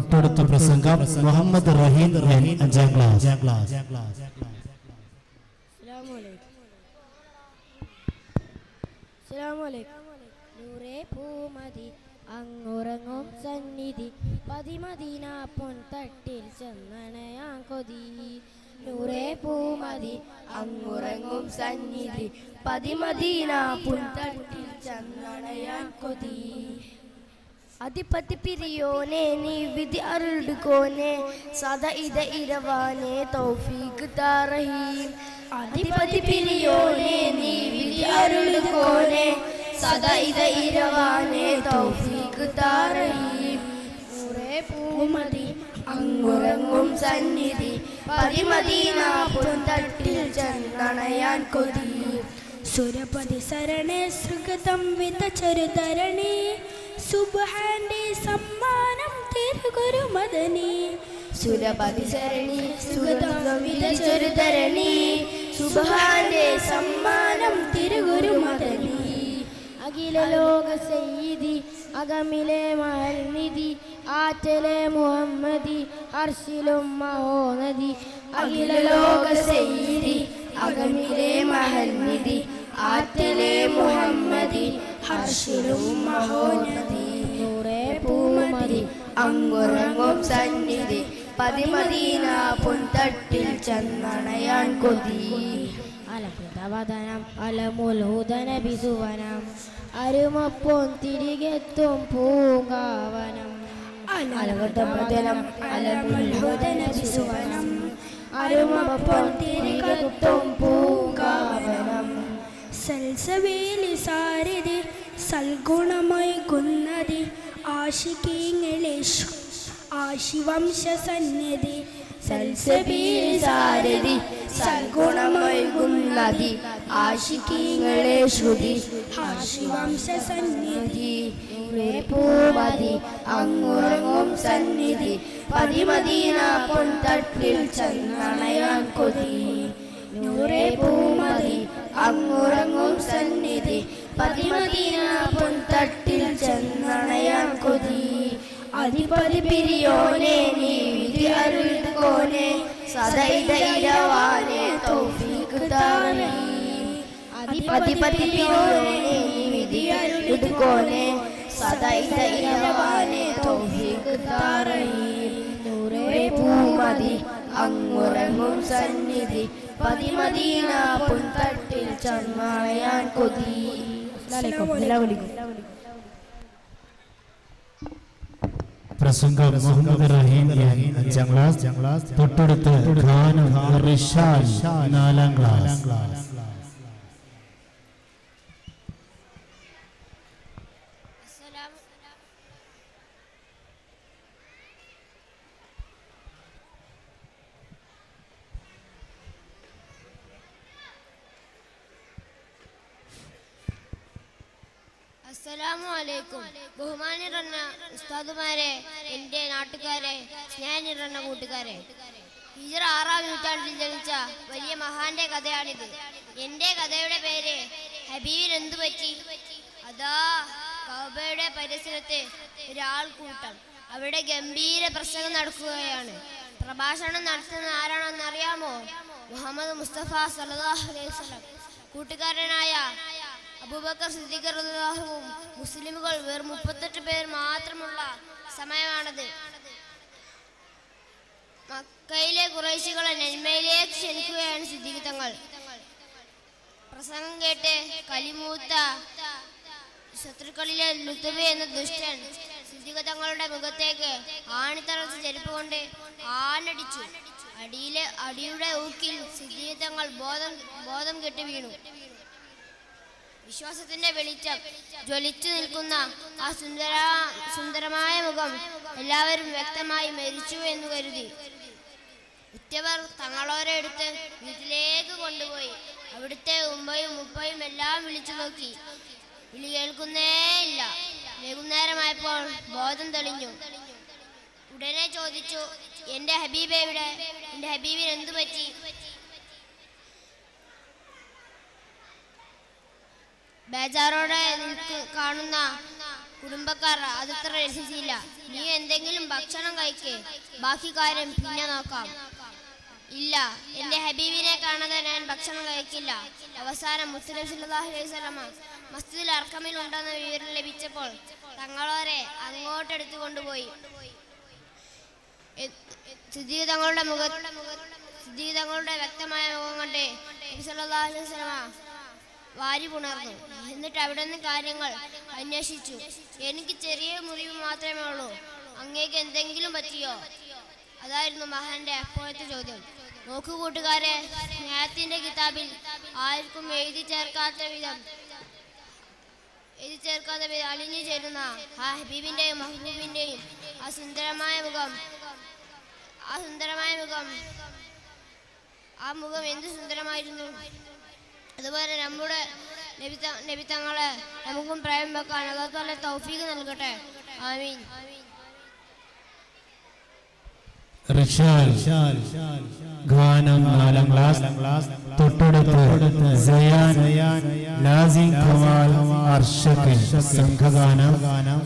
തൊട്ടടുത്ത പ്രസംഗം മുഹമ്മദ് റഹീം അഞ്ചാം ക്ലാസ്. നൂറേ പൂമതി അങ്ങുറങ്ങും സന്നിധി പതിമദീന പൊൻതട്ടിൽ ചെന്നണയാൻ കൊതി. നൂറേ പൂമതി അങ്ങുറങ്ങും സന്നിധി പതിമദീന പൊൻതട്ടിൽ ചെന്നണയാൻ കൊതി. അധിപതി പിരിയോനെ നീ വിധി അരുളുകോനെ സദാ ഇത ഇരവാനെ തൗഫീഖ് താ റഹീം. അധിപതി പിരിയോനെ നീ വിധി അരുളുകോനെ സദാ ഇത ഇരവാനെ തൗഫീഖ് താ റഹീം. നൂറേ പൂമതി അങ്ങുറങ്ങും സന്നിധി പതിമദീന പൊൻതട്ടിൽ ചെന്നണയാൻ കൊതി. സുരപതി ശരണേ സുഗതം വിതചരുതരണി സുബ്ഹാന്റെ സമ്മാനം തിരുഗുരു മദനി. സുരപതി ശരണി സുഗതം വിതചരുതരണി സുബ്ഹാന്റെ സമ്മാനം തിരുഗുരു മദനി. അഖില ലോക സയ്യിദി അകമിലെ മഹൽനിധി ആറ്റലെ മുഹമ്മദി അർശിലും മഹോനദി. അഖില ലോക സയ്യിദി അകമിലെ മഹൽനിധി ആറ്റലെ മുഹമ്മദി അർശിലും മഹോനദി. നൂറേ പൂമതി അങ്ങുറങ്ങും സന്നിധി പതിമദീന പൊൻതട്ടിൽ ചെന്നണയാൻ കൊതി. അലകൃതവദനം അലമുൽഹുദന ബിസുവനം അരുമപ്പൊൻ തിരികെത്തും പൂങ്കാവനം. അലകൃതവദനം അലമുൽഹുദന ബിസുവനം അരുമപ്പൊൻ തിരികെത്തും പൂങ്കാവനം. സൽസവേലി സാരഥി സൽഗുണമൈകുന്നതി ആശികീങ്ങളെ ആശിവംശ സന്നിധി. സൽസബീലി സാരഥി സൽഗുണമൈകുന്നതി ആശികീങ്ങളെ ശ്രുതി ആശിവംശ സന്നിധി. നൂറേ പൂമതി അങ്ങുറങ്ങും സന്നിധി പതിമദീന പൊൻതട്ടിൽ ചെന്നണയാൻ കൊതി. നൂറേ പൂമതി അങ്ങുറങ്ങും സന്നിധി പതിമദീന പൊൻതട്ടിൽ ചെന്നണയാൻ കൊതി. അധിപതി പിരിയോനെ നീ വിധി അരുളുകോനെ സദാ ഇത ഇരവാനെ തൗഫീഖ് താ റഹീം. അധിപതി പിരിയോനെ നീ വിധി അരുളുകോനെ സദാ ഇത ഇരവാനെ തൗഫീഖ് താ റഹീം. നൂറേ പൂമതി അങ്ങുറങ്ങും സന്നിധി പതിമദീന പൊൻതട്ടിൽ ചെന്നണയാൻ കൊതി. പ്രസംഗം മുഹമ്മദ് റഹീം അഞ്ചാം ക്ലാസ്. തൊട്ടടുത്ത് ഖാനം റിഷാൽ നാലാം ക്ലാസ്. അസ്സലാമു അലൈക്കും. ബഹുമാനിറന്ന ഉസ്താദുമാരെ, എൻ്റെ നാട്ടുകാരെ, സ്നേഹനിറന്ന കൂട്ടുകാരെ, ഹിജ്റ 6-ാം നൂറ്റാണ്ടിൽ ജനിച്ച വലിയ മഹാന്റെ കഥയാണിത്. എൻ്റെ കഥയുടെ പേര് ഹബീബിന് എന്തു പറ്റി. അതാ കഅബയുടെ പരിസരത്ത് ഒരാൾക്കൂട്ടം അവിടെ ഗംഭീര പ്രസംഗം നടക്കുകയാണ്. പ്രഭാഷണം നടത്തുന്ന ആരാണെന്ന് അറിയാമോ? മുഹമ്മദ് മുസ്തഫ സല്ലല്ലാഹു അലൈഹി വസല്ലം. കൂട്ടുകാരനായ അബൂബക്കർ സിദ്ദീഖ് റളിയല്ലാഹു അൻഹുവും മുസ്ലിമുകൾ വെറും 38 പേർ മാത്രമുള്ള സമയമാണത്. മക്കയിലെ ഖുറൈശികളെ നന്മയിലേക്ക് ക്ഷണിക്കുകയാണ് സിദ്ദീഖ് തങ്ങൾ. പ്രസംഗം കേട്ട് കലിമൂത്ത ശത്രുക്കളിലെ ലുത്ബി എന്ന ദുഷ്ടൻ സിദ്ദീഖ് തങ്ങളുടെ മുഖത്തേക്ക് ആണിത്തറച്ച ചെരുപ്പ് കൊണ്ട് ആഞ്ഞടിച്ചു. അടിയുടെ ഊക്കിൽ സിദ്ദീഖ് തങ്ങൾ ബോധം കെട്ട് വീണു. വിശ്വാസത്തിന്റെ വെളിച്ചം ജ്വലിച്ചു നിൽക്കുന്ന ആ സുന്ദരമായ മുഖം എല്ലാവരും വ്യക്തമായി മരിച്ചു എന്ന് കരുതി. ഉറ്റവർ തങ്ങളോരെ എടുത്ത് വീട്ടിലേക്ക് കൊണ്ടുപോയി. അവിടുത്തെ ഉമ്മയും ഉപ്പയും എല്ലാം വിളിച്ചു നോക്കി. വിളി കേൾക്കുന്നേയില്ല. വൈകുന്നേരമായപ്പോൾ ബോധം തെളിഞ്ഞു. ഉടനെ ചോദിച്ചു, എൻ്റെ ഹബീബ് എവിടെ? എൻ്റെ ഹബീബിന് എന്തു പറ്റി? ബേജാറോടെ കാണുന്ന കുടുംബക്കാർ അതത്ര രസിച്ചില്ല. നീ എന്തെങ്കിലും ഭക്ഷണം കഴിക്കേ, ബാക്കി കാര്യം പിന്നെ നോക്കാം. ഇല്ല, എന്റെ ഹബീബിനെ കാണാതെ ഞാൻ ഭക്ഷണം കഴിക്കില്ല. അവസാനം മുസ്ലിം സല്ലല്ലാഹു അലൈഹി വസല്ലമ മസ്ജിദുൽ അർഖമിൽ ഉണ്ടെന്ന വിവരം ലഭിച്ചപ്പോൾ തങ്ങളോരെ അങ്ങോട്ടെടുത്തു കൊണ്ടുപോയി. സിദ്ദീഖ് തങ്ങളുടെ വ്യക്തമായ മുഖം കണ്ട് നബി സല്ലല്ലാഹു അലൈഹി വസല്ലമ വാരി പുണർന്നു. എന്നിട്ട് അവിടെ നിന്ന് കാര്യങ്ങൾ അന്വേഷിച്ചു. എനിക്ക് ചെറിയ മുറിവ് മാത്രമേ ഉള്ളൂ, അങ്ങേക്ക് എന്തെങ്കിലും പറ്റിയോ? അതായിരുന്നു മഹാന്റെ അപ്പോഴത്തെ ചോദ്യം. നോക്കൂ കൂട്ടുകാരെ, സ്നേഹത്തിന്റെ കിതാബിൽ ആർക്കും എഴുതി ചേർക്കാത്ത വിധം അലിഞ്ഞു ചേരുന്ന ആ ഹബീബിന്റെയും മഹബൂബിന്റെയും ആ സുന്ദരമായ മുഖം എന്ത് സുന്ദരമായിരുന്നു. അതുപോലെ നമ്മുടെ നബി തങ്ങളെ നമുക്കും പ്രേമം വെക്കാൻ അല്ലാഹു തആല തൗഫീഖ് നൽകട്ടെ. ആമീൻ. ഗാനം 4ാം ക്ലാസ്. തൊട്ടടുത്ത് സയാൻ നാസിം കമാൽ അർഷക് സംഘഗാനം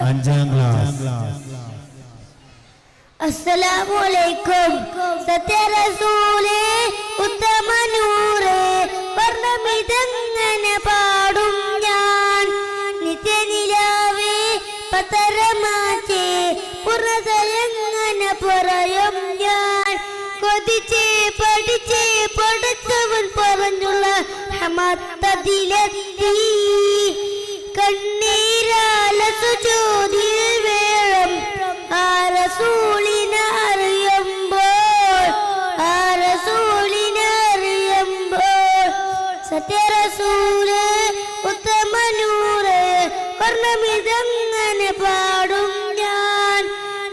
5ാം ക്ലാസ്. അസ്സലാമു അലൈക്കും. സത്യറസൂലേ ഉത്തമ നൂറേ, വർണ്ണമിതെങ്ങനെ പാടും ഞാൻ. നിത്യനിലാവേ പതരമാച്ചേ, പുറതയെങ്ങനെ പറയും ഞാൻ. കൊതിച്ചേ പഠിച്ചേ പഠിച്ചവൻ പറഞ്ഞുള്ള ഹമത്തതിലെത്തി. കണ്ണീരാല സുജൂദിൽ വേളം ആ റസൂലിനെ അറിയുമ്പോൾ, സത്യറസൂലേ ഉത്തമ നൂറേ, വർണ്ണമിതെങ്ങനെ പാടും ഞാൻ.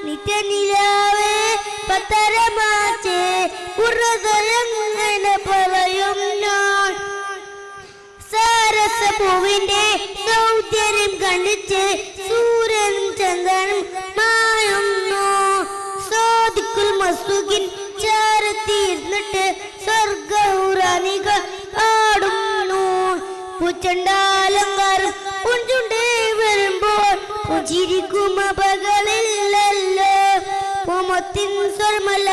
നിത്യനിലാവേ പത്തരമാച്ചേ, പുറതയെങ്ങനെ പറയും ഞാൻ. സാരസപൂവിന്റെ സൗന്ദര്യം കണ്ടിച്ച് സൂര്യൻ ചന്ദ്രനും മായുന്നു. സാദിഖുൽ മസ്തുകിൻ ചാരത്തിരുന്നിട്ട് സ്വർഗൗറാനികൾ ആടുന്നു. പൂച്ചണ്ടാലങ്കാരം പുഞ്ചുണ്ടേ വരുമ്പോൾ പുഞ്ചിരിക്കും അപകളില്ലല്ലോ. പൂമത്തിൻ സ്വർമല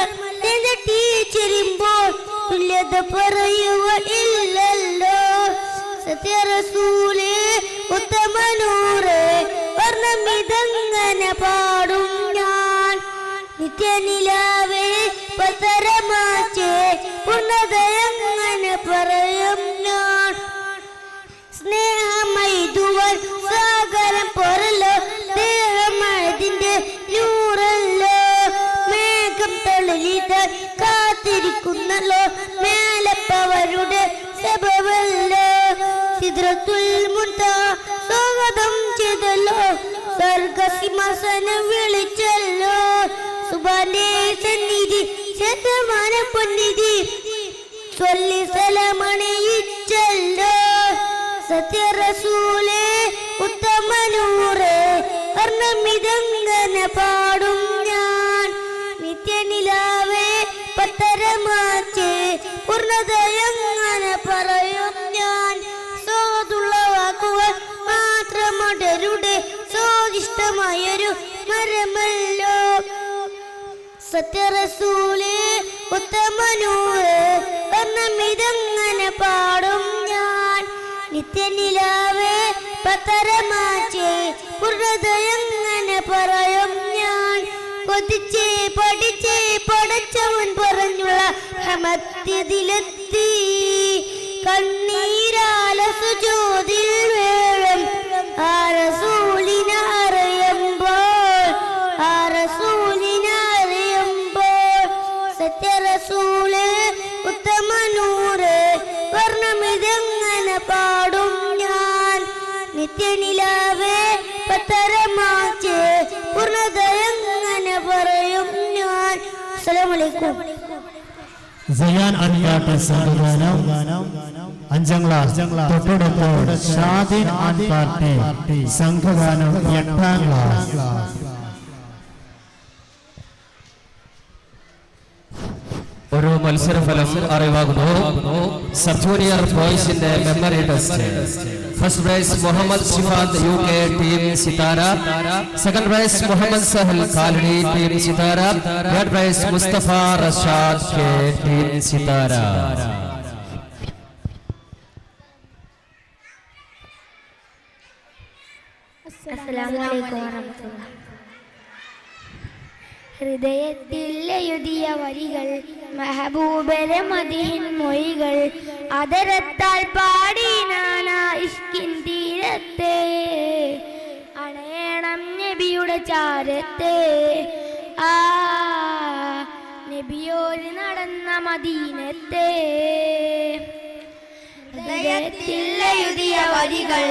ചെരിയുമ്പോൾ തുല്യത പറയുക ഇല്ലല്ലോ. സത്യറസൂലേ ഉത്തമ നൂറേ, വർണ്ണമിതെങ്ങനെ പാടും ഞാൻ. നിത്യനിലാവേ പതരമാച്ചേ, ഉന്നതയെങ്ങനെ പറയും ഞാൻ. സ്നേഹമൈതുവൻ സാഗരം പോരല്ലോ, ദേഹമഴതിന്റെ നൂറല്ലോ. മേഘം തളിലിതാൻ കാത്തിരിക്കുന്നല്ലോ, മേലപ്പവരുടെ സബവല്ലോ. സിദ്റത്തുൽ മുൻതഹ സ്വാഗതം ചെയ്തല്ലോ, സ്വർഗസിംഹാസനം വിളിച്ചല്ലോ. സുബ്ഹാന്റെ സന്നിധി ശതമാന പൊന്നിധി, ചൊല്ലി സലാമണിയിച്ചല്ലോ. സത്യറസൂലേ ഉത്തമ നൂറേ, വർണ്ണമിതെങ്ങനെ പാടും ഞാൻ. നിത്യനിലാവേ പത്തരമാച്ചേ, പൂർണ്ണതയെങ്ങനെ പറയും ഞാൻ. സോതുള്ള വാക്കുകൾ മാത്രമടരുടെ സ്വാദിഷ്ടമായൊരു മരമല്ലോ. സത്യറസൂലേ ഉത്തമ നൂറേ, വർണ്ണമിതെങ്ങനെ പാടും ഞാൻ. നിത്യനിലാവേ പത്തരമാച്ചേ, പൂർണ്ണതയെങ്ങനെ പറയും ഞാൻ. കൊതിച്ചേ പഠിച്ചേ പഠിച്ചവൻ പറഞ്ഞുള്ള ഹമത്യതിലെത്തി. കണ്ണീരാല സുജൂദിൽ വേളം ആ റസൂലിനെ അറിയുമ്പോൾ, സത്യറസൂലേ ഉത്തമ നൂറേ, വർണ്ണമിതെങ്ങനെ പാടും ഞാൻ. നിത്യനിലാവേ പത്തരമാച്ചേ, പൂർണ്ണതയെങ്ങനെ പറയും ഞാൻ. അസ്സലാമു അലൈക്കും. സയാൻ അൻപാട്ട് സംഘഗാനം 5ാം ക്ലാസ്. തൊട്ടടുത്ത് ഷാദിൻ അൻപാട്ട് സംഘഗാനം 8ാം ക്ലാസ്. ഒരു മത്സരഫലം അറിവാകുന്നു. സബ് ജൂനിയർ ബോയ്സിന്റെ memory test. First prize Muhammad Sifad UK team Sithara. Second prize Muhammad Sahal Kaladi team Sithara. Third prize Musthafa Rashad K team Sithara. അസ്സലാമു അലൈക്കും. ഹൃദയത്തിൽ എഴുതിയ വരികൾ മെഹബൂബരെ മദീൻ മൊഴികൾ അതരത്താൽ പാടി നാനാ ഇഷ്കിൻ തീരത്തെ അണയണം നബിയുടെ ചാരത്തെ ആ നബിയോര് നടന്ന മദീനത്തെ ഹൃദയത്തിൽ എഴുതിയ വരികൾ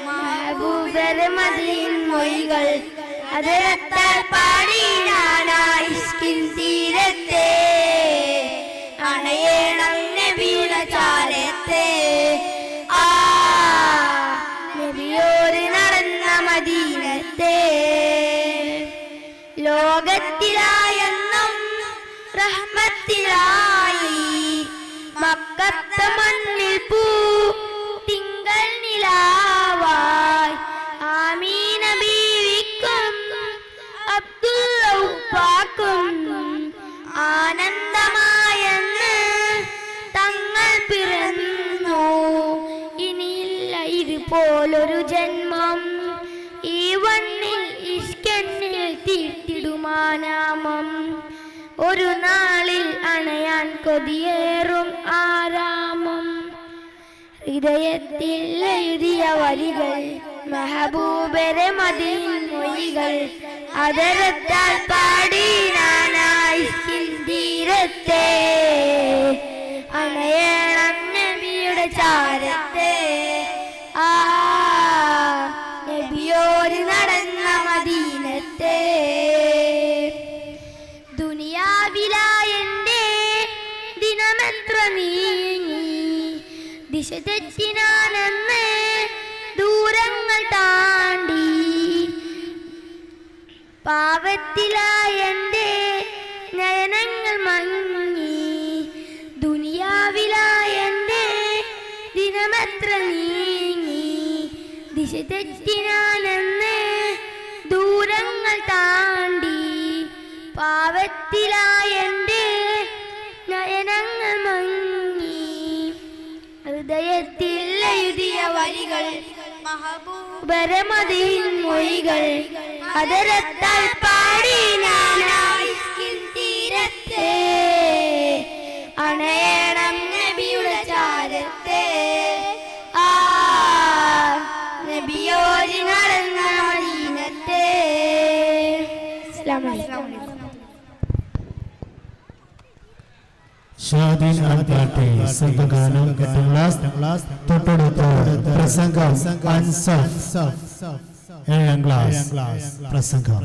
മെഹബൂബരെ മദീൻ മൊഴികൾ അതരത്താൽ പാടി നാനാ ഇഷ്കിൻ തീരത്തെ അണയണം നബിയുടെ ചാരത്തെ ആ നബിയോര് നടന്ന മദീനത്തെ ലോകത്തിലായെന്നും റഹ്മത്തിലായി മക്കത്തെ മണ്ണിൽ പൂ തിങ്കൾ നിലാവായി ആമീന ബീവിക്കും അബ്ദുള്ള ഉപ്പാക്കും ആനന്ദമായെന്ന് തങ്ങൾ പിറന്നു. ഇനിയില്ല ഇതുപോലൊരു ജന്മം ഈ വണ്ണിൽ ഇഷ്കന്നിൽ തീർത്തിടുമാനാമം. ഒരു നാളിൽ അണയാൻ കൊതിയേറും ആരാമം. ഹൃദയത്തിൽ എഴുതിയ വരികൾ മെഹബൂബരെ മദീൻ മൊഴികൾ അതരത്താൽ പാടി നാനാ ഇഷ്കിൻ തീരത്തെ അണയണം നബിയുടെ ചാരത്തെ ആ നബിയോര് നടന്ന മദീനത്തെ ദുനിയാവിലായെന്റെ ദിനമെത്ര നീങ്ങി ദിശ തെറ്റിനാനെന്ന് ദൂരങ്ങൾ താണ്ടി പാവത്തിലായെന്റെ നയനങ്ങൾ മങ്ങി ദുനിയാവിലായെന്റെ ദിനമെത്ര നീങ്ങി ദിശ തെറ്റിനാനെന്ന് ദൂരങ്ങൾ താണ്ടി പാവത്തിലായെന്റെ നയനങ്ങൾ മങ്ങി. ഹൃദയത്തിൽ എഴുതിയ വരികൾ മെഹബൂബരെ മദീൻ മൊഴികൾ അതരത്താൽ പാടി നാനാ ഇഷ്കിൻ തീരത്തെ അണയണം നബിയുടെ ചാരത്തെ ആ നബിയോര് നടന്ന മദീനത്തെ. അസ്സലാമു അലൈക്കും. ഷാദിൻ ആൽക്കാട്ടെ സംഘഗാനം എട്ടാം ക്ലാസ്. തൊട്ടടുത്ത് പ്രസംഗം അൻസഫ് ഏഴാം ക്ലാസ് പ്രസംഗം.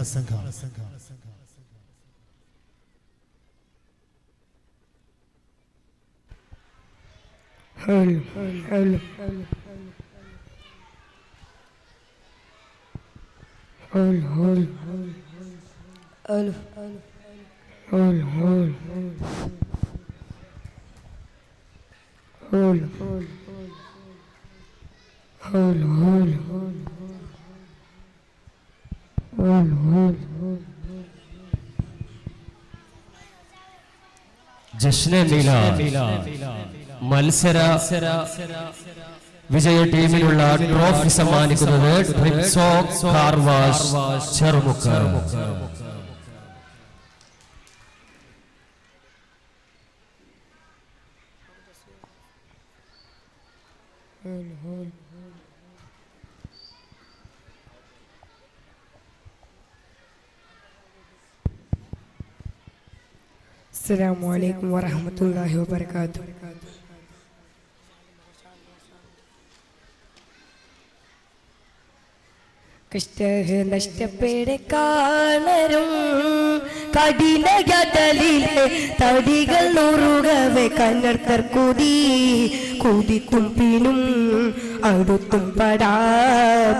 ജശ്നെ മിലാദ് മത്സര വിജയ ടീമിനുള്ള ട്രോഫി സമ്മാനിക്കുന്നത് ട്രിപ്സോ കാർ വാഷ് ചെറുമുക്ക്. अस्सलामु अलैकुम वरहमतुल्लाहि वबरकातुह. നഷ്ടപ്പെടെ കാണരും കഠിനകടലിലെ തടികൾ നുറുകവെ കന്നർത്തർ കുതിക്കും പിന്നും അടുത്തും പടാ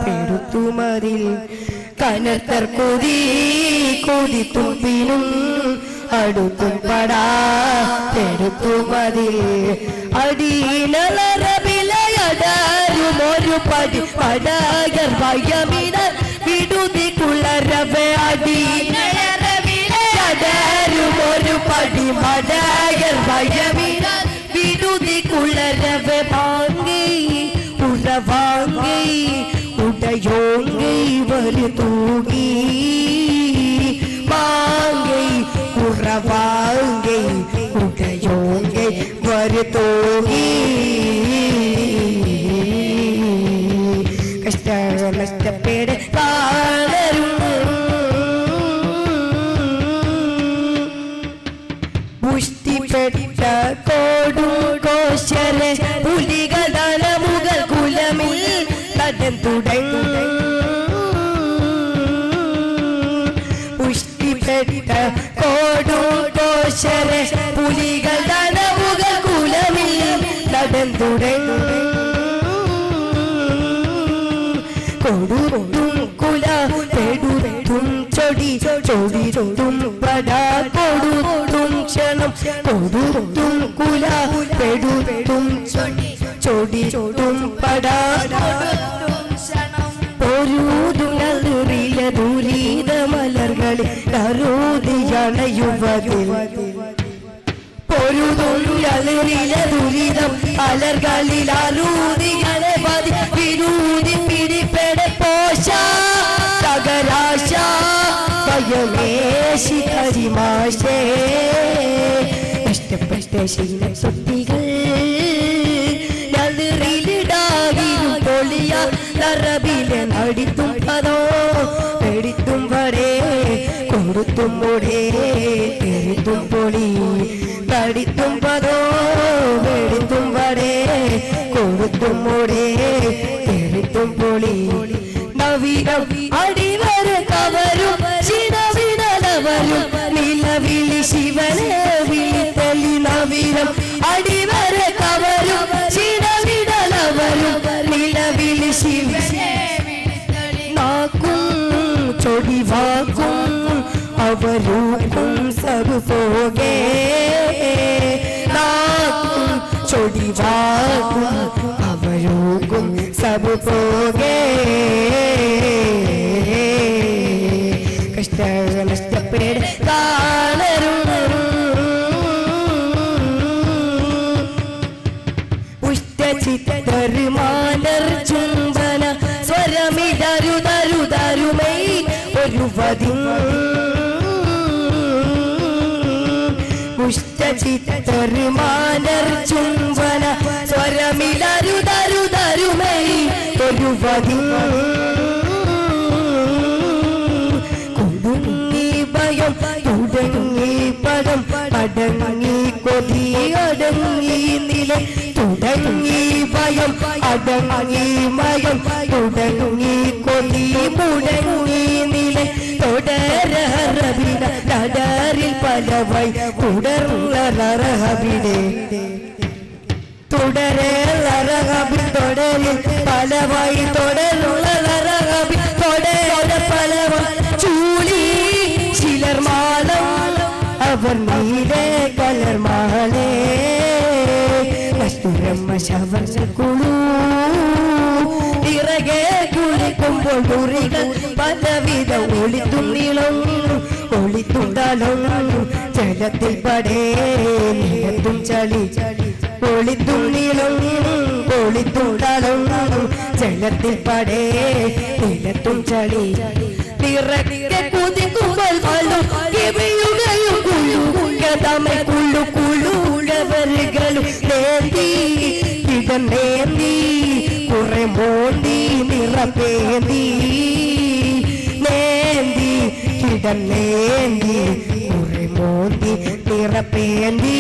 പെടുത്തുമതിൽ കനർത്തർ കുതിക്കും പിന്നും അടുത്തും പടാ പെടുത്തുമതിൽ അടിയിലറബിലയടാരും ഒരു പടി പടാകർ ഭയമിന വിടുതി കുളരവേ അടിയിലറബിലയടാരും ഒരു പടി പടാകർ ഭയമിന വിടുതി കുളരവേ വാങ്ങി ഉറവാങ്ങി ഉടയോങ്ങി വരു തൂകി മാങ്ങി ഉറവാങ്ങി ഉടയോങ്ങി വരു തൂകി കഷ്ട നഷ്ടപ്പെട് കാണരും പുഷ്ടിപ്പെട്ട കോടും കോശരെ പുലികൾ തലമുകൾ കുലമിൽ നടൻ തുടങ്ങി പുഷ്ടിപ്പെട്ട കോടും കോശരെ പുലികൾ തലമുകൾ കുലമിൽ നടൻ തുടങ്ങി കൊടുത്തും കുല പെടുത്തും ചൊടി ചൊടിത്തും പടാ കൊടുത്തും ക്ഷണം കൊടുത്തും കുല പെടുത്തും ചൊടിത്തും പടാ പൊരുതുണറിലെ ദുരിത മലർകളിൽ കരുതിയണയുവതിൽ പൊരുതുണറിലെ ദുരിതം അലർകളിൽ അരുതികളെ വിരൂതി പിടിപ്പെടെ പോശ തകരാശ ഭയമേശി കരിമാശേ ഇഷ്ടപ്പെട്ട ശീലസുദ്ധികൾ നളിരിലിടാകിരും പൊളിയ നറബിലെ നടിത്തും പദോ പെടിത്തും വടേ കൊടുത്തും മുടേ പെരുത്തും പൊളി നടിത്തും പദോ പെടിത്തും വടേ കൊടുത്തും മുടേ പെരുത്തും പൊളി നവീനം അടിവര കവരും ശിവവിടലവരും നിലവിളി ശിവനെ വിളിത്തലി നവീനം അടിവര കവരും ശിവവിടലവരും നിലവിളി ശിവനെ നാക്കും ചൊടിവാക്കും അവരൂക്കും സബ് പോകേ നാക്കും ചൊടിവാക്കും അവരൂക്കും സബ് പോകേ കഷ്ട നഷ്ടപ്പെട കാണരും പുഷ്ടചിത്തരുമാനർ ചുംബന സ്വരമിടരുതരുതരുമൈ ഒരു വതി പുഷ്ടചിത്തരുമാനർ ചുംബന സ്വരമിടരുതരുതരുമൈ ഒരു വതി കൊടുങ്ങി ഭയം തുടങ്ങി പദം അടങ്ങി കൊതി അടങ്ങി നില തുടങ്ങി ഭയം അടങ്ങി മയം തുടങ്ങി കൊതി മുടങ്ങി നില തുടരഹബിട നടരിൽ പലവൈ തുടർന്നറഹബിടെ തുടരഹബി തുടരിൽ പലവൈ തുടർന്നറഹബി തുടര പലവൈ ചൂളി ചിലർ മാളം അവർ നീലേ കലർ മാളേ കസ്തൂരമ്മ ശവർച്ച കുളു ഇറകെ കുളിക്കുമ്പോൾ മുറികൾ പലവിധ ഒളിത്തും നീളം ഒളിത്തും തളം ജലത്തിൽ പടേ നീലത്തും ചളി ഒളിത്തും നീളം ഒളിത്തും തളം ജലത്തിൽ പടേ നീലത്തും ചളി ഇറക്കെ കുതിക്കുമ്പോൾ വള്ളും ഇവയുകയും കുഴുകതമെ കുള്ളു കുഴുകവരുകളും നേന്തി ഇടനേന്തി കുറെ മോന്തി നിറപ്പേന്തി നേന്തി ഇടനേന്തി കുറെ മോന്തി നിറപ്പേന്തി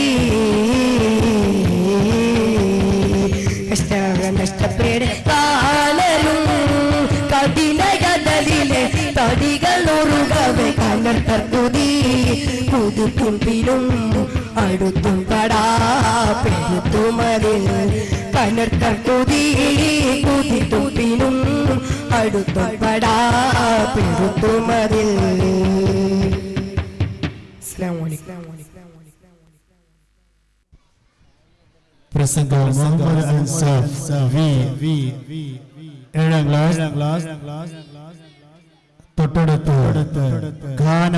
നഷ്ടപ്പെട കാലരും കഠിനകടലിലെ തടികൾ ഉറുകവെ കലർത്തുതി പുതുത്തും പിന്നും അടുത്തും പടാ പെരുത്തുമതിൽ കലർത്തുതി പുതുത്തും പിന്നും അടുത്തും പടാ പെരുത്തുമതിൽ അസ്സലാമു അലൈക്കും. പ്രസംഗം മുഹമ്മദ് അൻസാഫ് വി 7ാം ക്ലാസ്. തൊട്ടടുത്ത് ഖാന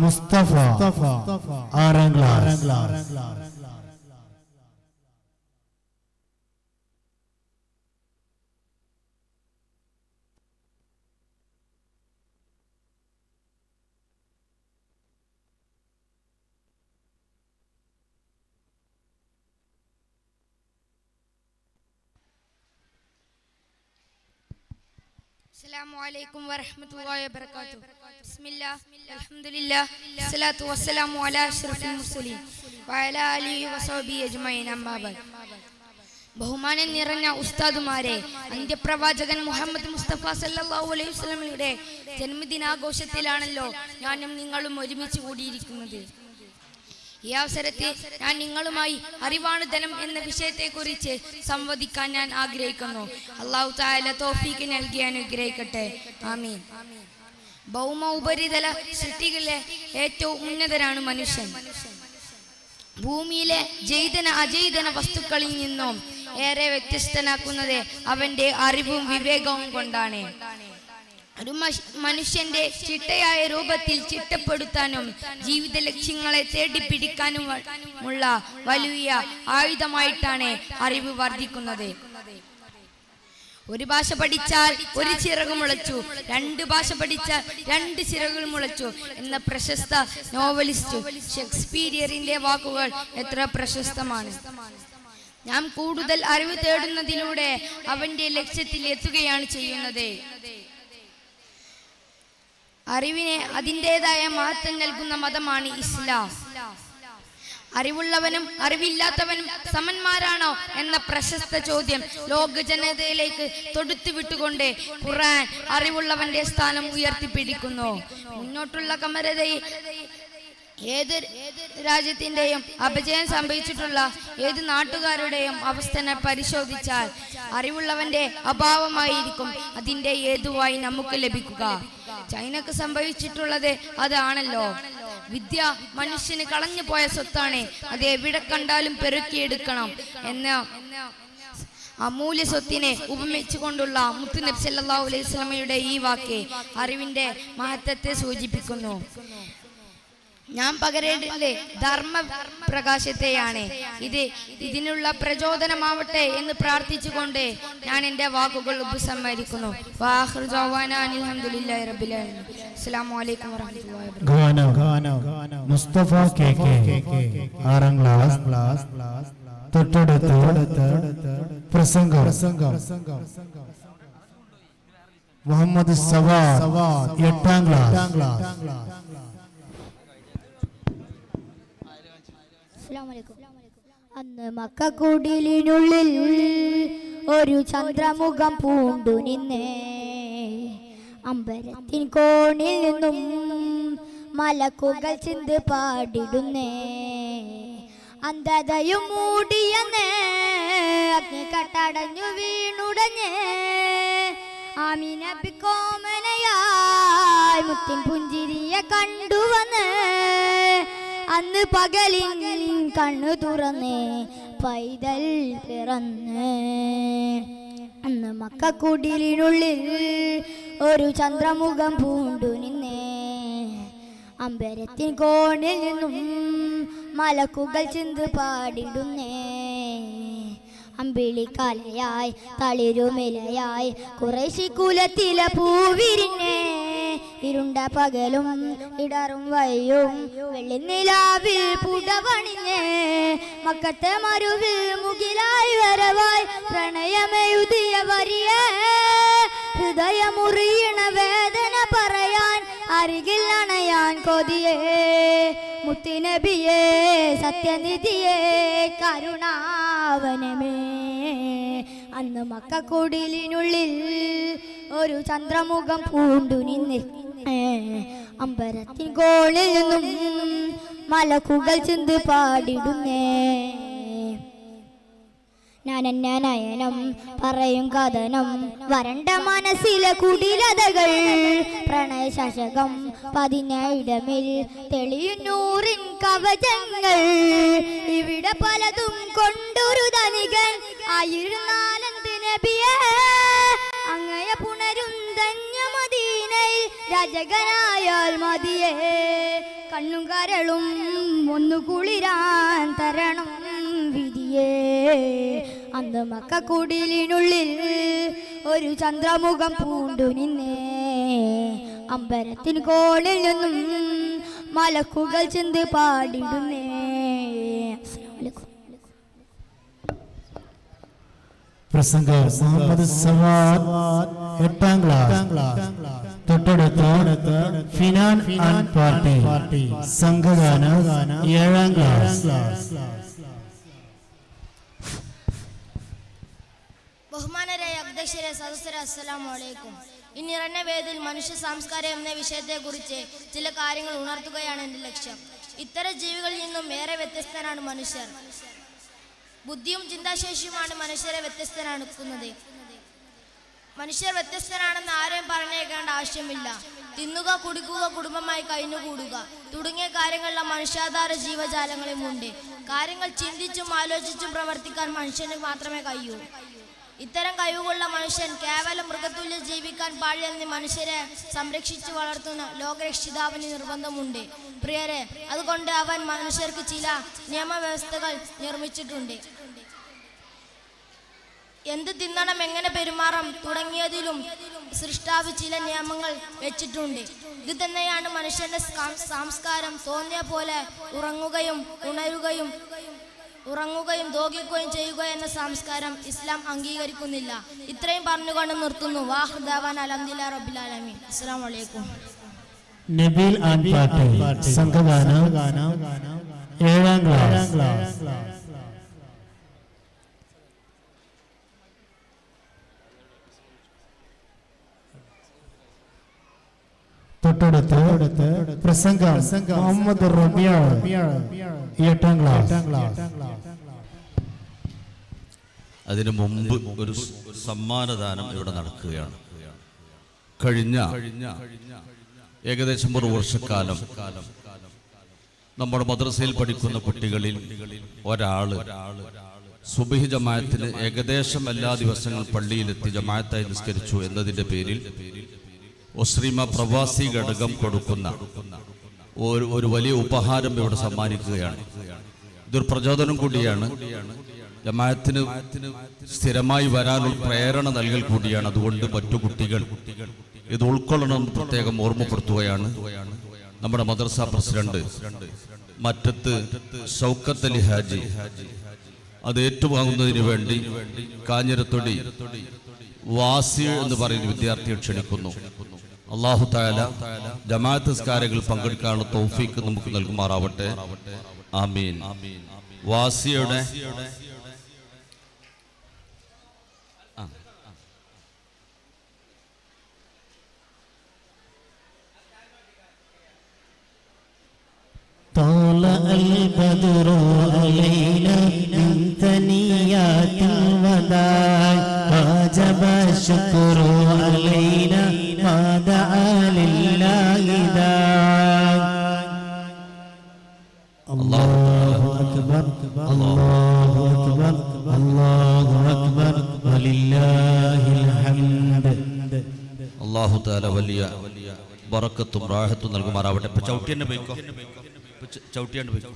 മുസ്തഫ 6ാം ക്ലാസ്. അസ്സലാമു അലൈക്കും വറഹ്മത്തുള്ളാഹി വബറകാതുഹു. ബിസ്മില്ലാഹ് അൽഹംദുലില്ലാഹ് സ്വലാത്തു വസ്സലാമു അലാ അഷ്റഫിൽ മുർസലീൻ വഅലാ ആലിഹി വസഹ്ബിഹി അജ്മഈൻ. അമ്മാ ബഅദ്. ബഹുമാനം നിറഞ്ഞ ഉസ്താദുമാരെ, അന്ത്യപ്രവാചകൻ മുഹമ്മദ് മുസ്തഫ സല്ലല്ലാഹു അലൈഹി വസല്ലമയുടെ ജന്മദിനാഘോഷത്തിലാണല്ലോ ഞാനും നിങ്ങളും ഒരുമിച്ച് കൂടിയിരിക്കുന്നത്. ഈ അവസരത്തിൽ ഞാൻ നിങ്ങളുമായി അറിവാണ് ധനം എന്ന വിഷയത്തെക്കുറിച്ച് സംവദിക്കാൻ ഞാൻ ആഗ്രഹിക്കുന്നു. അല്ലാഹു തആല തൗഫീഖ് നൽകി അനുഗ്രഹിക്കട്ടെ. ആമീൻ. ഭൗമ ഉപരിതല സൃഷ്ടികളിലെ ഏറ്റവും ഉന്നതരാണ് മനുഷ്യൻ. ഭൂമിയിലെ ജൈതന അജൈതന വസ്തുക്കളിൽ നിന്നും ഏറെ വ്യത്യസ്തനാക്കുന്നത് അവന്റെ അറിവും വിവേകവും കൊണ്ടാണ്. ഒരു മനുഷ്യന്റെ ചിട്ടയായ രൂപത്തിൽ ചിട്ടപ്പെടുത്താനും ജീവിത ലക്ഷ്യങ്ങളെ തേടിപ്പിടിക്കാനുമുള്ള വലിയ ആയുധമായിട്ടാണ് അറിവ് വർദ്ധിക്കുന്നത്. ഒരു ഭാഷ പഠിച്ചാൽ ഒരു ചിറക് മുളച്ചു, 2 ഭാഷ പഠിച്ചാൽ 2 ചിറകുകൾ മുളച്ചു എന്ന പ്രശസ്ത നോവലിസ്റ്റ് ഷേക്സ്പിയറിന്റെ വാക്കുകൾ എത്ര പ്രശസ്തമാണ്. നാം കൂടുതൽ അറിവ് തേടുന്നതിലൂടെ അവന്റെ ലക്ഷ്യത്തിൽ എത്തുകയാണ് ചെയ്യുന്നത്. അറിവിനെ അതിൻ്റെതായ മഹത്വം നൽകുന്ന മതമാണ് ഇസ്ലാം. അറിവുള്ളവനും അറിവില്ലാത്തവനും സമന്മാരാണോ എന്ന പ്രശസ്ത ചോദ്യം ലോക ജനതയിലേക്ക് തൊടുത്തുവിട്ടുകൊണ്ട് ഖുർആൻ അറിവുള്ളവന്റെ സ്ഥാനം ഉയർത്തിപ്പിടിക്കുന്നു. മുന്നോട്ടുള്ള കമരതയിൽ ഏത് രാജ്യത്തിന്റെയും അപജയം സംഭവിച്ചിട്ടുള്ള ഏത് നാട്ടുകാരുടെയും അവസ്ഥനെ പരിശോധിച്ചാൽ അറിവുള്ളവന്റെ അഭാവമായിരിക്കും അതിന്റെ ഹേതുവായി നമുക്ക് ലഭിക്കുക. ചൈനക്ക് സംഭവിച്ചിട്ടുള്ളത് അതാണല്ലോ. വിദ്യ മനുഷ്യന് കളഞ്ഞു പോയ സ്വത്താണ്, അത് എവിടെ കണ്ടാലും പെറുക്കിയെടുക്കണം എന്ന അമൂല്യ സ്വത്തിനെ ഉപമിച്ചുകൊണ്ടുള്ള മുത്ത് നബി സല്ലല്ലാഹു അലൈഹി വസല്ലമയുടെ ഈ വാക്ക് അറിവിന്റെ മഹത്വത്തെ സൂചിപ്പിക്കുന്നു. ഞാൻ പകരേണ്ടത് ധർമ്മ പ്രകാശത്തെയാണ്. ഇതിനുള്ള പ്രചോദനമാവട്ടെ എന്ന് പ്രാർത്ഥിച്ചുകൊണ്ട് ഞാൻ എൻ്റെ വാക്കുകൾ ഉപസംഹരിക്കുന്നു. വാഖിറു ദഅ്വാനാ അൽഹംദുലില്ലാഹി റബ്ബിൽ ആലമീൻ. അസ്സലാമു അലൈക്കും വറഹ്മത്തുള്ളാഹി വബറകാതുഹു. മുസ്തഫ കെ 6ാം ക്ലാസ്. തൊട്ടടുത്ത് പ്രസംഗം മുഹമ്മദ് സവാദ് 8ാം ക്ലാസ്. അന്ന് മക്കക്കുടിലിനുള്ളിൽ ഒരു ചന്ദ്രമുഖം പൂണ്ടു നിന്നേ, അമ്പരത്തിൻ കോണിൽ നിന്നും മലക്കുകൾ ചിന്ത് പാടിടുന്നേ, അന്ധതയും മൂടിയെന്നേ അഗ്നി കട്ടടഞ്ഞു വീണുടഞ്ഞേ, ആമിന പിക്കോമനയായി മുത്തിൻ പുഞ്ചിരിയെ കണ്ടുവന്ന്, അന്ന് പകലിൻ കണ്ണു തുറന്നേ പൈതൽ പിറന്ന്. അന്ന് മക്കക്കുടിലിനുള്ളിൽ ഒരു ചന്ദ്രമുഖം പൂണ്ടു നിന്നേ, അമ്പരത്തിൻ കോണിൽ നിന്നും മലക്കുകൾ ചിന്ത് പാടിടുന്നേ, അമ്പിളിക്കാലയായി തളിരുമിലയായി കുറേശി കുലത്തിലെ പൂവിരിഞ്ഞേ, ഇരുണ്ട പകലും ഇടറും വയ്യും വെള്ളിനിലാവിൽ പുടവണിഞ്ഞേ, മക്കത്തെ മരുവിൽ മുകിലായി വരവായി പ്രണയമെഴുതിയ വരിയേ, ഹൃദയമുറിയണ വേദന പറയാൻ അരികിൽ അണയാൻ കൊതിയേ, മുത്തുനബിയേ സത്യനിധിയേ കരുണാവനമേ. അന്ന് മക്കക്കുടിലിനുള്ളിൽ ഒരു ചന്ദ്രമുഖം പൂണ്ടു നിന്നേ, അമ്പരത്തിൻ കോണിൽ നിന്നും മലക്കുകൾ ചിന്ത് പാടിടുന്നേ, നയനം പറയും കഥനം വരണ്ട മനസ്സിലെ കുടിലതകൾ പ്രണയശകം പതിനയിടമിൽ തെളിയുന്നൂറിൻ കവചങ്ങൾ ഇവിടെ പലതും കൊണ്ടൊരു ധനികൻ ആയിരുന്നാലെന്ത് നബിയേ അങ്ങയ പുണരും ധന്യമദീനയിൽ രാജകനായാൽ മതിയേ കണ്ണും കരളും ഒന്നു കുളിരാൻ തരണം വിധിയേ അന്ന് മക്കക്കുടിലിനുള്ളിൽ ഒരു ചന്ദ്രമുഖം പൂണ്ടു നിന്നേ അമ്പരത്തിൻ കോണിൽ നിന്നും മലക്കുകൾ ചിന്ത് പാടിടുന്നേ. പ്രസംഗം മുഹമ്മദ് സവാദ് 8ാം ക്ലാസ്. തൊട്ടടുത്ത് ഫിനാൻ ആൻഡ് പാർട്ടി സംഘഗാനം 7ാം ക്ലാസ്. ബഹുമാനരായ അധ്യക്ഷരെ, സദസ്യരെ, അസ്സലാമു അലൈക്കും. ഈ നിറഞ്ഞ വേദിയിൽ മനുഷ്യ സംസ്കാരം എന്ന വിഷയത്തെക്കുറിച്ച് ചില കാര്യങ്ങൾ ഉണർത്തുകയാണ് എൻ്റെ ലക്ഷ്യം. ഇത്തരം ജീവികളിൽ നിന്നും ഏറെ വ്യത്യസ്തനാണ് മനുഷ്യർ. ബുദ്ധിയും ചിന്താശേഷിയുമാണ് മനുഷ്യരെ വ്യത്യസ്തനാക്കുന്നത്. മനുഷ്യർ വ്യത്യസ്തനാണെന്ന് ആരെയും പറഞ്ഞേക്കേണ്ട ആവശ്യമില്ല. തിന്നുക, കുടിക്കുക, കുടുംബമായി കഴിഞ്ഞുകൂടുക തുടങ്ങിയ കാര്യങ്ങളിലെ മനുഷ്യാധാര ജീവജാലങ്ങളുമുണ്ട്. കാര്യങ്ങൾ ചിന്തിച്ചും ആലോചിച്ചും പ്രവർത്തിക്കാൻ മനുഷ്യന് മാത്രമേ കഴിയൂ. ഇത്തരം കഴിവുകളുള്ള മനുഷ്യൻ കേവലം മൃഗത്തുല്യം ജീവിക്കാൻ പാടില്ലെന്ന് മനുഷ്യരെ സംരക്ഷിച്ചു വളർത്തുന്ന ലോകരക്ഷിതാവിന് നിർബന്ധമുണ്ട്. പ്രിയരെ, അതുകൊണ്ട് അവൻ മനുഷ്യർക്ക് ചില നിയമവ്യവസ്ഥകൾ നിർമ്മിച്ചിട്ടുണ്ട്. എന്ത് തിന്നണം, എങ്ങനെ പെരുമാറാം തുടങ്ങിയതിലും സൃഷ്ടാവ് ചില നിയമങ്ങൾ വെച്ചിട്ടുണ്ട്. ഇത് തന്നെയാണ് മനുഷ്യന്റെ സംസ്കാരം. തോന്നിയ പോലെ ഉറങ്ങുകയും ദോഗിക്കുകയും ചെയ്യുക എന്ന സംസ്കാരം ഇസ്ലാം അംഗീകരിക്കുന്നില്ല. ഇത്രയും പറഞ്ഞുകൊണ്ട് നിർത്തുന്നു. വാഹ് ദാവാൻ അൽഹംദുലില്ലാഹി റബ്ബിൽ ആലമീൻ. അസ്സലാമു അലൈക്കും. നബീൽ ആൻഡ് പാർട്ടി സംഘഗാനം 7ാം ക്ലാസ്. തൊട്ടടുത്ത് പ്രസംഗം മുഹമ്മദ് റബിയ 8ാം ക്ലാസ്. അതിനു മുമ്പ് ഒരു സമ്മാനദാനം ഇവിടെ നടക്കുകയാണ്. കഴിഞ്ഞ ഏകദേശം 1 വർഷക്കാലം നമ്മുടെ മദ്രസയിൽ പഠിക്കുന്ന കുട്ടികളിൽ ഒരാള് സുബഹി ജമാഅത്തിന് ഏകദേശം എല്ലാ ദിവസങ്ങളും പള്ളിയിലെത്തി ജമാഅത്തായി നിസ്കരിച്ചു എന്നതിൻ്റെ പേരിൽ ഒസ്രീമ പ്രവാസി ഘടകം കൊടുക്കുന്ന ഒരു വലിയ ഉപഹാരം ഇവിടെ സമ്മാനിക്കുകയാണ്. ഇതൊരു പ്രചോദനം കൂടിയാണ്. ജമാഅത്തിന് സ്ഥിരമായി വരാനുള്ള പ്രേരണ നൽകൽ കൂടിയാണ്. അതുകൊണ്ട് മറ്റു കുട്ടികൾ ഇത് ഉൾക്കൊള്ളണമെന്ന് പ്രത്യേകം ഓർമ്മപ്പെടുത്തുകയാണ്. നമ്മുടെ മദ്രസ പ്രസിഡന്റ് മറ്റത്ത് ഷൗക്കത്ത് അലി ഹാജി അത് ഏറ്റുവാങ്ങുന്നതിന് വേണ്ടി കാഞ്ഞിരത്തൊടി വാസി എന്ന് പറയുന്ന വിദ്യാർത്ഥിയെ ക്ഷണിക്കുന്നു. അല്ലാഹു തആല ജമാഅത്ത് നിസ്കാരങ്ങളിൽ പങ്കെടുക്കാനുള്ള തൗഫീഖ് നമുക്ക് നൽകുമാറാവട്ടെ. ആമീൻ. വാസിയുടെ طلع البدر علينا من ثنيات الوداع وجب الشكر علينا ما دعا لله داع. الله أكبر الله أكبر الله أكبر ولله الحمد. അല്ലാഹു തആല വലിയ ബറക്കത്തും റാഹത്തും നൽകുമാറാവട്ടെ. ഇപ്പൊ ചവിട്ടിയെന്നെ പോയിക്കോ, ചവിട്ടിയാണ്ട് പോയിക്കോ.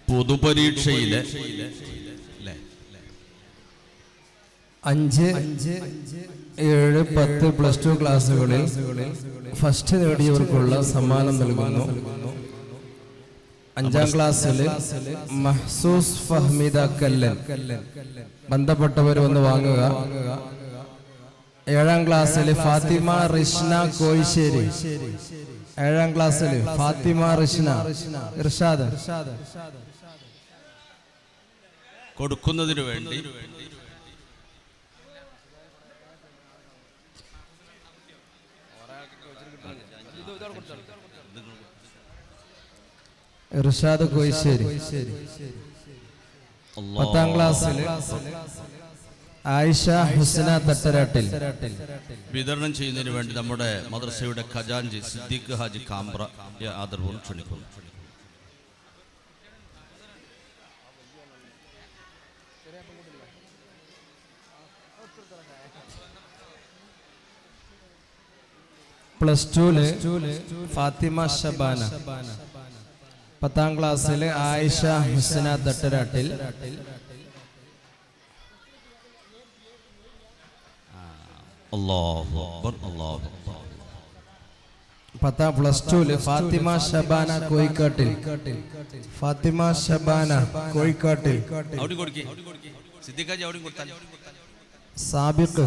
പൊതുപരീക്ഷയിലെ 5, 7, 10 +2 ക്ലാസ്സുകളിൽ ഫസ്റ്റ് നേടിയവർക്കുള്ള സമ്മാനം നൽകുന്നു. 5ാം ക്ലാസ്സിൽ മഹ്സൂസ് ഫഹ്മിദ കല്ലൻ ബന്ധപ്പെട്ടവർ ഒന്ന് വാങ്ങുക. 7ാം ക്ലാസ്സിൽ ഫാത്തിമ റിഷ്ന കോയിശ്ശേരി. 7ാം ക്ലാസ്സിൽ ഫാത്തിമ റിഷ്ന ഇർഷാദ്. കൊടുക്കുന്നതിന് വേണ്ടി ഇർഷാദ് കോയിശ്ശേരി 10ാം ക്ലാസ്സിൽ ആയിഷ ഹുസ്ന തട്ടരാട്ടിൽ വിതരണം ചെയ്യുന്നതിന് വേണ്ടി നമ്മുടെ മദ്രസയുടെ ഖജാൻജി സിദ്ദീഖ് ഹാജി കാമ്പ്ര ആദരവോട് ക്ഷണിക്കുന്നു. +2 ഫാത്തിമ ഷബാന 10ാം ക്ലാസ്സിൽ ആയിഷ ഹുസ്ന തട്ടരാട്ടിൽ അല്ലാഹു അക്ബർ അല്ലാഹു അക്ബർ. 10ാം +2 ഫാത്തിമ ഷബാന കോയിക്കാട്ടിൽ ഫാത്തിമ ഷബാന കോയിക്കാട്ടിൽ അവിടെ കൊടുക്കി സിദ്ദീഖ് ഹാജി അവിടെ കൊടുത്താൽ സാബിഖ്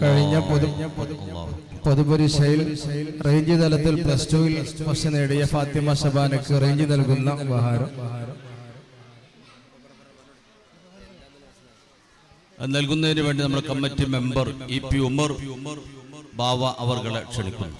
കഴിഞ്ഞ പൊതുപരീക്ഷയിൽ റേഞ്ച് തലത്തിൽ +2 ഫസ്റ്റ് നേടിയ ഫാത്തിമ ഷബാനക്ക് റേഞ്ച് നൽകുന്ന ഉപഹാരം നൽകുന്നതിന് വേണ്ടി നമ്മുടെ കമ്മിറ്റി മെമ്പർ EP ഉമർ ബാവ അവർകളെ ക്ഷണിക്കുന്നു.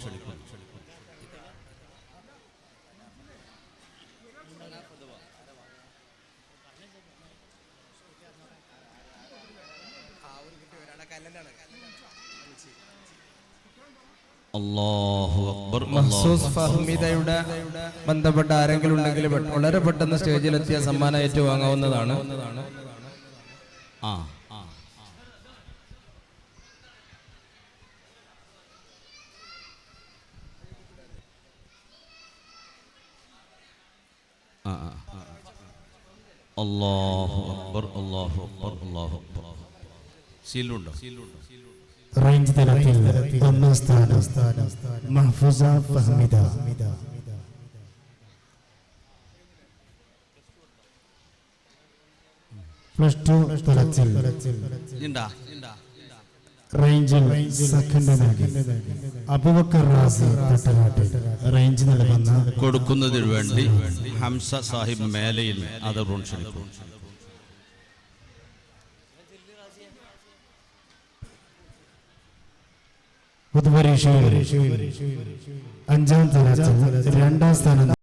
അല്ലാഹു അക്ബർ. മഹ്സൂസ് ഫഹ്മിദയുടെ ബന്ധപ്പെട്ട ആരെങ്കിലും ഉണ്ടെങ്കിൽ വളരെ പെട്ടെന്ന് സ്റ്റേജിലെത്തിയ സമ്മാനം ഏറ്റുവാങ്ങാവുന്നതാണ്. അല്ലാഹു അക്ബർ അല്ലാഹു അക്ബർ അല്ലാഹു അക്ബർ. സീലുണ്ടോ? റേഞ്ച് തലത്തിൽ 1ാം സ്ഥാനം മഹ്ഫൂസ ഫഹ്മിദ. +2 തലത്തിൽ റേഞ്ചിൽ സെക്കൻഡ് നേടി അബൂബക്കർ റാസി തട്ടനാട്ടിൽ റേഞ്ച് നൽകുന്ന കൊടുക്കുന്നതിന് വേണ്ടി ഹംസ സാഹിബ് മേലയിൽ ആദരവോട് ക്ഷണിക്കുന്നു. പൊതുപരീക്ഷയിൽ 5ാം തലത്തിൽ 2ാം സ്ഥാനം